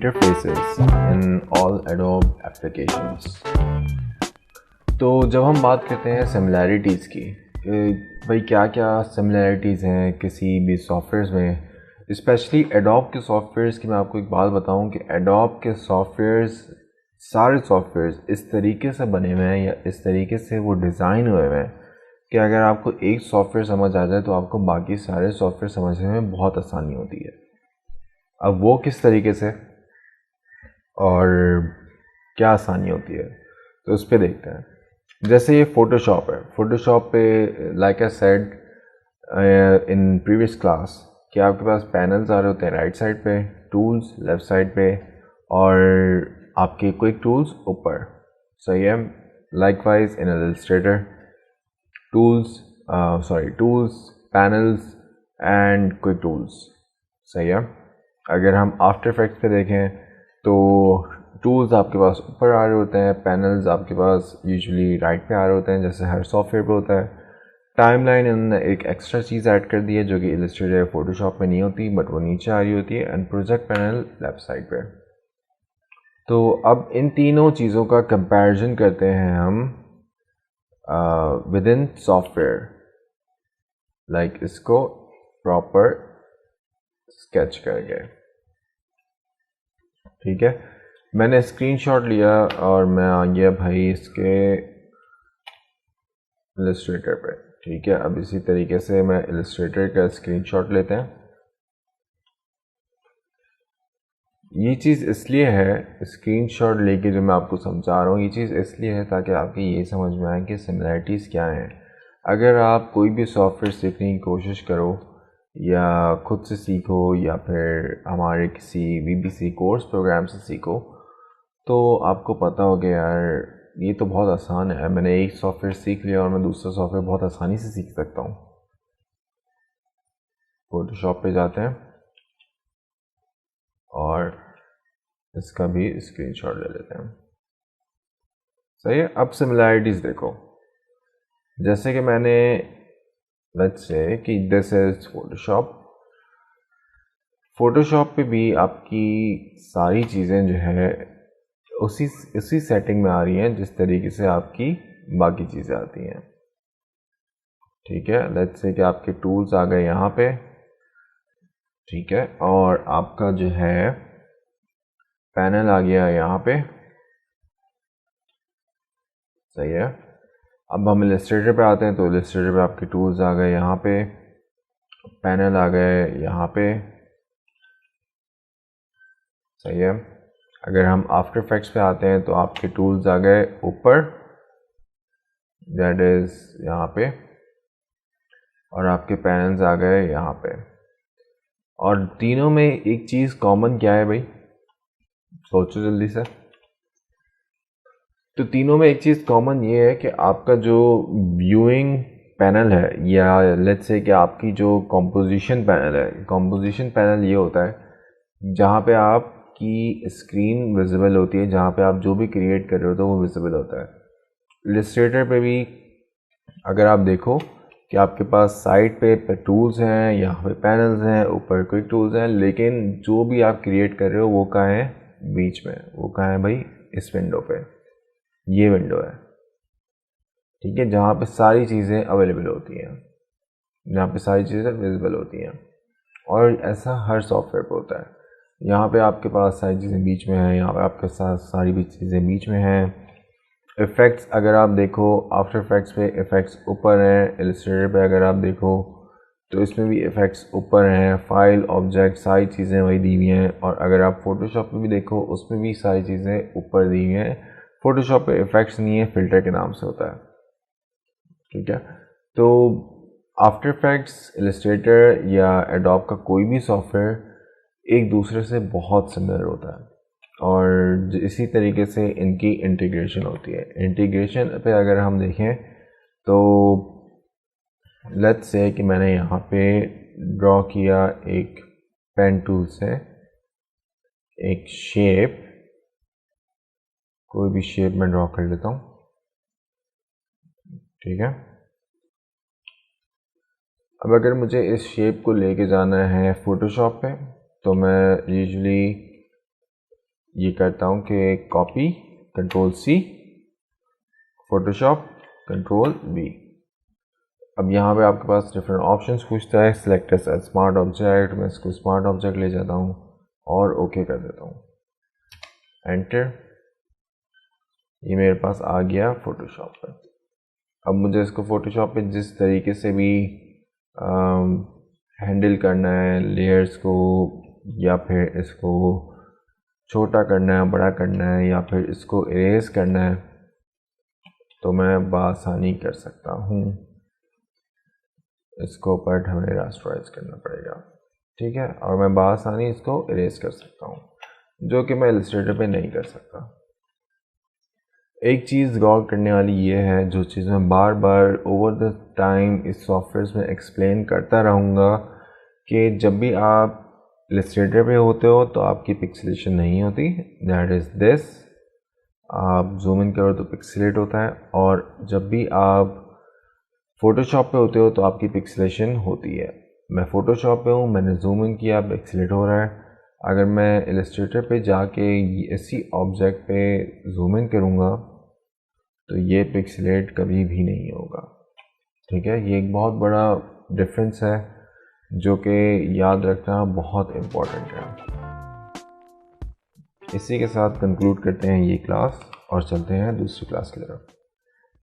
interfaces in all Adobe applications। तो जब हम बात करते हैं सिमिलैरिटीज़ की कि भाई क्या क्या सिमिलैरिटीज़ हैं किसी भी सॉफ्टवेयर्स में, स्पेशली एडोब के सॉफ्टवेयर्स की मैं आपको एक बात बताऊं कि एडोब के सॉफ्टवेयर्स सारे सॉफ्टवेयर्स इस तरीके से बने हुए हैं या इस तरीके से वो डिज़ाइन हुए हुए हैं कि अगर आपको एक सॉफ्टवेयर समझ आ जाए तो आपको बाकी सारे सॉफ्टवेयर समझने में बहुत आसानी होती है। अब वो किस तरीके से और क्या आसानी होती है तो उस पर देखते हैं। जैसे ये फ़ोटोशॉप है, फ़ोटोशॉप पे like I said in previous class कि आपके पास पैनल्स आ रहे होते हैं राइट साइड पे, टूल्स लेफ़्ट साइड पे और आपके क्विक टूल्स ऊपर। सही है। Likewise in Illustrator tools panels and quick tools. सही है। अगर हम आफ्टर इफेक्ट्स पे देखें तो टूल्स आपके पास ऊपर आ रहे होते हैं, पैनल्स आपके पास यूजुअली राइट पे आ रहे होते हैं जैसे हर सॉफ्टवेयर पे होता है। टाइमलाइन इन्होंने एक एक्स्ट्रा चीज़ ऐड कर दी है जो कि इलस्ट्रेटर या फोटोशॉप में नहीं होती बट वो नीचे आ रही होती है, and project panel left side पे। तो अब इन तीनों चीज़ों का कंपैरिजन करते हैं हम विद इन सॉफ्टवेयर, लाइक इसको प्रॉपर स्केच करके। ठीक है, मैंने स्क्रीनशॉट लिया और मैं आ गया भाई इसके इलस्ट्रेटर पे। ठीक है, अब इसी तरीके से मैं इलस्ट्रेटर का स्क्रीनशॉट लेते हैं। ये चीज़ इसलिए है, स्क्रीनशॉट लेके जो मैं आपको समझा रहा हूँ ये चीज़ इसलिए है ताकि आपकी ये समझ में आए कि सिमिलैरिटीज़ क्या हैं। अगर आप कोई भी सॉफ्टवेयर सीखने की कोशिश करो या खुद से सीखो या फिर हमारे किसी VBC कोर्स प्रोग्राम से सीखो तो आपको पता होगा यार ये तो बहुत आसान है, मैंने एक सॉफ्टवेयर सीख लिया और मैं दूसरा सॉफ्टवेयर बहुत आसानी से सीख सकता हूँ। फोटोशॉप पे जाते हैं और इसका भी स्क्रीनशॉट ले लेते हैं। सही है। अब सिमिलैरिटीज़ देखो, जैसे कि मैंने लेट्स से कि दिस इज फोटोशॉप पे भी आपकी सारी चीज़ें जो है उसी सेटिंग में आ रही हैं जिस तरीके से आपकी बाकी चीज़ें आती हैं। ठीक है, लेट्स से कि आपके टूल्स आ गए यहाँ पे। ठीक है, और आपका जो है पैनल आ गया यहाँ पे। सही है। अब हम इलस्ट्रेटर पे आते हैं तो इलस्ट्रेटर पे आपके टूल्स आ गए यहाँ पे, पैनल आ गए यहाँ पे। सही है। अगर हम आफ्टर इफेक्ट्स पे आते हैं तो आपके टूल्स आ गए ऊपर, दैट इज यहाँ पे, और आपके पैनल्स आ गए यहाँ पे। और तीनों में एक चीज़ कॉमन क्या है भाई, सोचो जल्दी से। तो तीनों में एक चीज़ कॉमन ये है कि आपका जो व्यूइंग पैनल है या लेट्स से कि आपकी जो कॉम्पोजिशन पैनल है, कॉम्पोजिशन पैनल ये होता है जहाँ पे आपकी स्क्रीन विजिबल होती है, जहाँ पे आप जो भी क्रिएट कर रहे हो तो वो विजिबल होता है। इलस्ट्रेटर पे भी अगर आप देखो कि आपके पास साइड पे टूल्स हैं, यहाँ पे पैनल्स हैं, ऊपर क्विक टूल्स हैं, लेकिन जो भी आप क्रिएट कर रहे हो वो कहाँ है, बीच में। वो कहाँ है भाई, इस विंडो पे। ये विंडो है। ठीक है, जहाँ पे सारी चीज़ें अवेलेबल होती हैं, जहाँ पे सारी चीज़ें विजिबल होती हैं। और ऐसा हर सॉफ्टवेयर पे होता है। यहाँ पे आपके पास सारी चीज़ें बीच में हैं, यहाँ पे आपके साथ सारी भी चीज़ें बीच में हैं। इफ़ेक्ट्स अगर आप देखो आफ्टर इफेक्ट्स पे इफ़ेक्ट्स ऊपर हैं, इलस्ट्रेटर पे अगर आप देखो तो इसमें भी इफ़ेक्ट्स ऊपर हैं। फाइल, ऑब्जेक्ट, सारी चीज़ें वही दी हुई हैं। और अगर आप फोटोशॉप पे भी देखो उसमें भी सारी चीज़ें ऊपर दी हुई हैं। फोटोशॉप पे इफ़ेक्ट्स नहीं है, फ़िल्टर के नाम से होता है। ठीक है, तो आफ्टर इफेक्ट्स, इलस्ट्रेटर या एडोब का कोई भी सॉफ्टवेयर एक दूसरे से बहुत सिमिलर होता है और इसी तरीके से इनकी इंटीग्रेशन होती है। इंटीग्रेशन पे अगर हम देखें तो लेट्स से कि मैंने यहाँ पे ड्रॉ किया एक पेन टूल से एक शेप, कोई भी शेप मैं ड्रॉ कर लेता हूँ। ठीक है, अब अगर मुझे इस शेप को लेके जाना है फोटोशॉप पे तो मैं यूजुअली ये करता हूँ कि copy, control C, Photoshop, control V. अब यहाँ पे आपके पास डिफरेंट ऑप्शंस पूछता है, सिलेक्ट एज स्मार्ट ऑब्जेक्ट, मैं इसको स्मार्ट ऑब्जेक्ट ले जाता हूँ और ओके कर देता हूँ, एंटर। ये मेरे पास आ गया फोटोशॉप पे। अब मुझे इसको फोटोशॉप पे जिस तरीके से भी हैंडल करना है, लेयर्स को, या फिर इसको छोटा करना है, बड़ा करना है, या फिर इसको इरेज करना है, तो मैं बआसानी कर सकता हूँ। इसको बट हमें रास्टराइज करना पड़ेगा, ठीक है, और मैं बआसानी इसको इरेज कर सकता हूँ, जो कि मैं इलस्ट्रेटर पे नहीं कर सकता। एक चीज़ गौर करने वाली ये है, जो चीज़ मैं बार बार ओवर द टाइम इस सॉफ्टवेयर में एक्सप्लेन करता रहूँगा, कि जब भी आप इलस्ट्रेटर पे होते हो तो आपकी पिक्सेलेशन नहीं होती, दैट इज़ दिस। आप जूम इन करो तो पिक्सेलेट होता है, और जब भी आप फोटोशॉप पे होते हो तो आपकी पिक्सेलेशन होती है। मैं फोटोशॉप पे हूँ, मैंने जूम इन किया, पिक्सेलेट हो रहा है। अगर मैं इलस्ट्रेटर पे जाके इसी ऑब्जेक्ट पे जूम इन करूँगा तो ये पिक्सेलेट कभी भी नहीं होगा, ठीक है। ये एक बहुत बड़ा डिफरेंस है जो कि याद रखना बहुत इम्पोर्टेंट है। इसी के साथ कंक्लूड करते हैं ये क्लास और चलते हैं दूसरी क्लास की तरफ।